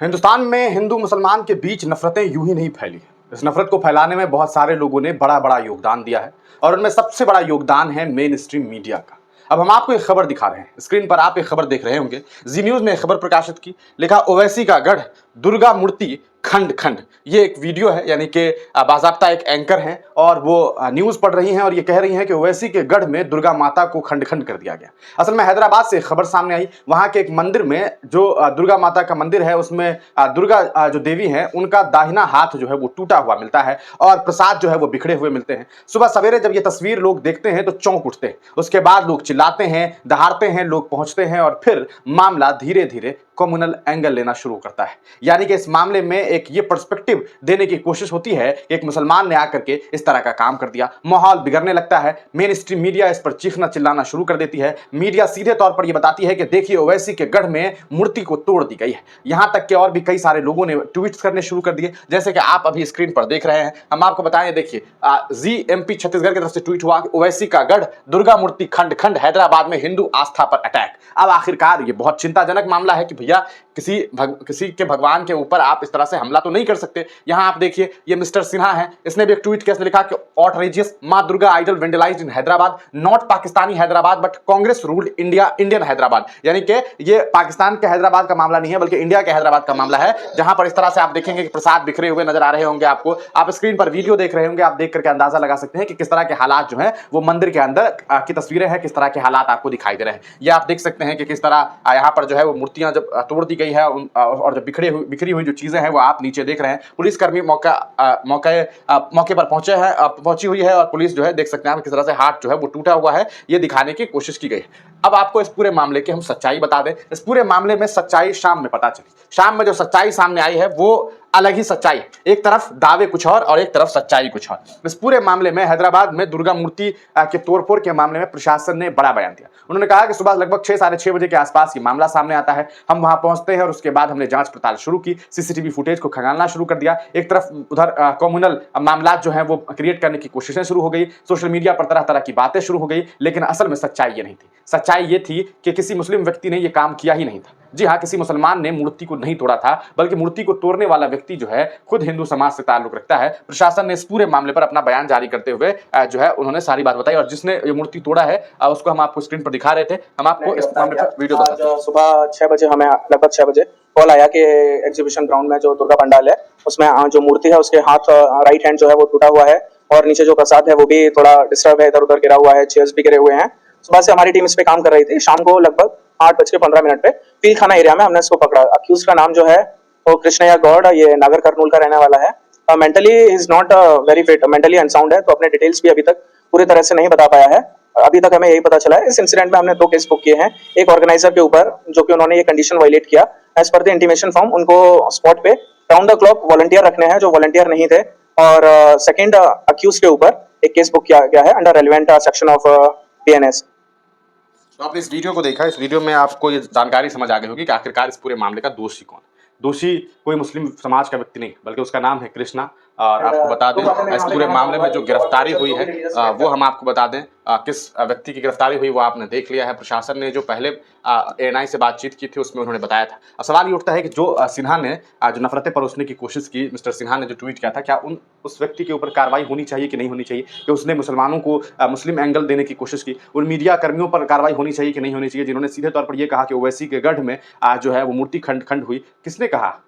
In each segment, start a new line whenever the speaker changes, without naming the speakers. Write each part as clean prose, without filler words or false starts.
हिंदुस्तान में हिंदू मुसलमान के बीच नफरतें यूं ही नहीं फैली है। इस नफरत को फैलाने में बहुत सारे लोगों ने बड़ा बड़ा योगदान दिया है और उनमें सबसे बड़ा योगदान है मेन स्ट्रीम मीडिया का। अब हम आपको एक खबर दिखा रहे हैं, स्क्रीन पर आप एक खबर देख रहे होंगे। जी न्यूज ने एक खबर प्रकाशित की, लिखा ओवैसी का गढ़ दुर्गा मूर्ति खंड खंड। ये एक वीडियो है, यानी कि बाजाप्ता एक एंकर हैं और वो न्यूज पढ़ रही हैं और ये कह रही हैं कि ओवैसी के गढ़ में दुर्गा माता को खंड खंड कर दिया गया। असल में हैदराबाद से खबर सामने आई, वहां के एक मंदिर में जो दुर्गा माता का मंदिर है उसमें दुर्गा जो देवी हैं उनका दाहिना हाथ जो है वो टूटा हुआ मिलता है और प्रसाद जो है वो बिखरे हुए मिलते हैं। सुबह सवेरे जब ये तस्वीर लोग देखते हैं तो चौंक उठते हैं। उसके बाद लोग चिल्लाते हैं, दहाड़ते हैं, लोग पहुंचते हैं और फिर मामला धीरे धीरे कम्युनल एंगल लेना शुरू करता है। यानी कि इस मामले में एक ये पर्सपेक्टिव देने की कोशिश होती है कि एक मुसलमान ने आकर के इस तरह का काम कर दिया, माहौल बिगड़ने लगता है। मेन स्ट्रीम मीडिया इस पर चीखना चिल्लाना शुरू कर देती है। मीडिया सीधे तौर पर यह बताती है कि देखिए ओवैसी के गढ़ में मूर्ति को तोड़ दी गई है। यहां तक कि और भी कई सारे लोगों ने ट्वीट्स करने शुरू कर दिए, जैसे कि आप अभी स्क्रीन पर देख रहे हैं। हम आपको बताएं, देखिए जीएमपी छत्तीसगढ़ की तरफ से ट्वीट हुआ, ओवैसी का गढ़ दुर्गा मूर्ति खंड खंड, हैदराबाद में हिंदू आस्था पर अटैक। अब आखिरकार ये बहुत चिंताजनक मामला है कि भैया किसी के भगवान के ऊपर आप इस तरह से हमला तो नहीं कर सकते। यहां आप देखिए, ये मिस्टर सिन्हा है, इसने भी एक ट्वीट किया, लिखा कि ऑटरेजियस, मां Durga idol vandalised in Hyderabad, not Pakistani Hyderabad but Congress ruled India, Indian Hyderabad. यानी कि ये पाकिस्तान के हैदराबाद का मामला नहीं है बल्कि इंडिया के हैदराबाद का मामला है, जहां पर इस तरह से आप देखेंगे कि प्रसाद बिखरे हुए नजर आ रहे होंगे आपको। आप स्क्रीन पर वीडियो देख रहे होंगे, आप देख करके अंदाजा लगा सकते हैं कि किस तरह के हालात जो है वो मंदिर के अंदर की तस्वीरें हैं, किस तरह के हालात आपको दिखाई दे रहे हैं। ये आप देख सकते हैं कि किस तरह यहाँ पर जो है वो मूर्तियां जब तोड़ दी गई है और जब बिखरी हुई जो चीजें हैं वो आप नीचे देख रहे हैं। पुलिसकर्मी मौके पर पहुंची हुई है और पुलिस जो है देख सकते हैं आप किस तरह से हाथ जो है वो टूटा हुआ है, ये दिखाने की कोशिश की गई है। अब आपको इस पूरे मामले की हम सच्चाई बता दें। इस पूरे मामले में सच्चाई शाम में पता चली। शाम में जो सच्चाई सामने आई है वो अलग ही सच्चाई, एक तरफ दावे कुछ और एक तरफ सच्चाई कुछ और। इस पूरे मामले में हैदराबाद में दुर्गा मूर्ति के तोड़फोड़ के मामले में प्रशासन ने बड़ा बयान दिया। उन्होंने कहा कि सुबह लगभग 6 साढ़े 6 बजे के आसपास ये मामला सामने आता है। हम वहां पहुंचते हैं और उसके बाद हमने जांच पड़ताल शुरू की, सीसीटीवी फुटेज को खंगालना शुरू कर दिया। एक तरफ उधर कम्युनल मामला जो है वो क्रिएट करने की कोशिशें शुरू हो गई, सोशल मीडिया पर तरह तरह की बातें शुरू हो गई, लेकिन असल में सच्चाई ये नहीं थी। सच्चाई ये थी कि किसी मुस्लिम व्यक्ति ने ये काम किया ही नहीं था। जी हाँ, किसी मुसलमान ने मूर्ति को नहीं तोड़ा था, बल्कि मूर्ति को तोड़ने वाला व्यक्ति जो है खुद हिंदू समाज से ताल्लुक रखता है। प्रशासन ने इस पूरे मामले पर अपना बयान जारी करते हुए जो है उन्होंने सारी बात बताई और जिसने ये मूर्ति तोड़ा है उसको हम आपको स्क्रीन पर दिखा रहे थे। हम आपको इस मामले पर वीडियो बताते हैं।
सुबह 6 बजे हमें लगभग 6 बजे कॉल आया कि एग्जीबिशन ग्राउंड में जो दुर्गा पंडाल है उसमें जो मूर्ति है उसके हाथ राइट हैंड जो है वो टूटा हुआ है और नीचे जो प्रसाद है वो भी थोड़ा डिस्टर्ब है, इधर उधर गिरा हुआ है, चेयर्स भी गिरे हुए हैं। सुबह से हमारी टीम इस पे काम कर रही थी। शाम को लगभग 8:15 पे पील खाना एरिया में हमने इसको पकड़ा। अक्यूज का नाम जो है वो कृष्णैया गौड़, ये नागर कर्नूल का रहने वाला है। Mentally is not very fit, mentally unsound है, तो अपने डिटेल्स भी अभी तक पूरी तरह से नहीं बता पाया है। अभी तक हमें यही पता चला है। इस इंसिडेंट में हमने 2 केस बुक किए हैं। एक ऑर्गेनाइजर के ऊपर जो कि उन्होंने ये कंडीशन वायलेट किया, as per the intimation form उनको स्पॉट पे राउंड द क्लॉक वॉलंटियर रखने हैं जो वॉलंटियर नहीं थे। और सेकंड अक्यूज के ऊपर एक केस बुक किया गया है under relevant section of BNS.
तो आपने इस वीडियो को देखा, इस वीडियो में आपको ये जानकारी समझ आ गई होगी कि आखिरकार इस पूरे मामले का दोषी कौन है। दोषी कोई मुस्लिम समाज का व्यक्ति नहीं, बल्कि उसका नाम है कृष्णा। और आपको बता दें इस पूरे मामले में जो गिरफ्तारी हुई है वो हम आपको बता दें किस व्यक्ति की गिरफ्तारी हुई वो आपने देख लिया है। प्रशासन ने जो पहले एएनआई से बातचीत की थी उसमें उन्होंने बताया था। अब सवाल ये उठता है कि जो सिन्हा ने जो नफरतें परोसने की कोशिश की, मिस्टर सिन्हा ने जो ट्वीट किया था, क्या उस व्यक्ति के ऊपर कार्रवाई होनी चाहिए कि नहीं होनी चाहिए, कि उसने मुसलमानों को मुस्लिम एंगल देने की कोशिश की। उन मीडिया कर्मियों पर कार्रवाई होनी चाहिए कि नहीं होनी चाहिए जिन्होंने सीधे तौर पर यह कहा कि ओवैसी के गढ़ में जो है वो मूर्ति खंड खंड हुई। किसने कहा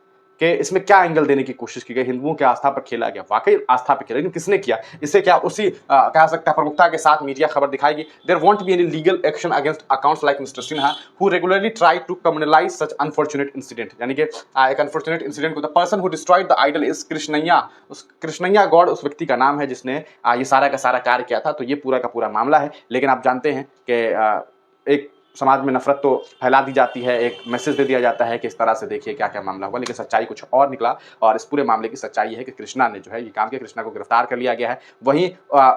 कि इसमें क्या एंगल देने की कोशिश की गई, हिंदुओं के आस्था पर खेला गया, वाकई आस्था पर खेला, लेकिन किसने किया? इसे क्या उसी कह सकता है प्रमुखता के साथ मीडिया खबर दिखाएगी। There won't be any legal action against accounts like mister Sinha who regularly try to communalize such unfortunate incident. यानी कि एक अनफॉर्चुनेट इंसिडेंट को the person who destroyed the idol is Krishnaiah. उस कृष्णैया गौड़ उस व्यक्ति का नाम है जिसने ये सारा का सारा कार्य किया था। तो ये पूरा का पूरा मामला है। लेकिन आप जानते हैं कि एक समाज में नफरत तो फैला दी जाती है, एक मैसेज दे दिया जाता है कि इस तरह से देखिए क्या क्या मामला हुआ, लेकिन सच्चाई कुछ और निकला। और इस पूरे मामले की सच्चाई ये है कि कृष्णा ने जो है ये काम किया, कृष्णा को गिरफ्तार कर लिया गया है। वहीं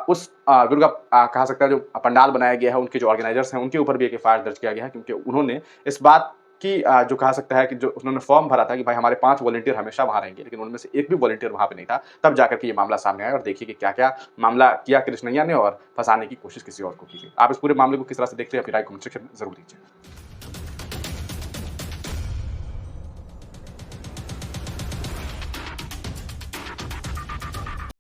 उस दुर्गा कहा सकता है जो पंडाल बनाया गया है उनके जो ऑर्गेनाइजर्स हैं उनके ऊपर भी एक एफआईआर दर्ज किया गया है, क्योंकि उन्होंने इस बात कि जो कहा सकता है कि जो उन्होंने फॉर्म भरा था कि भाई हमारे 5 वॉलंटियर हमेशा वहाँ रहेंगे, लेकिन उनमें से एक भी वॉलंटियर वहाँ पे नहीं था। तब जाकर के ये मामला सामने आया और देखिए कि क्या क्या मामला किया कृष्णैया ने और फंसाने की कोशिश किसी और को की गई। आप इस पूरे मामले को किस तरह से देखते हैं, अपनी राय कमेंट सेक्शन में जरूर दीजिए।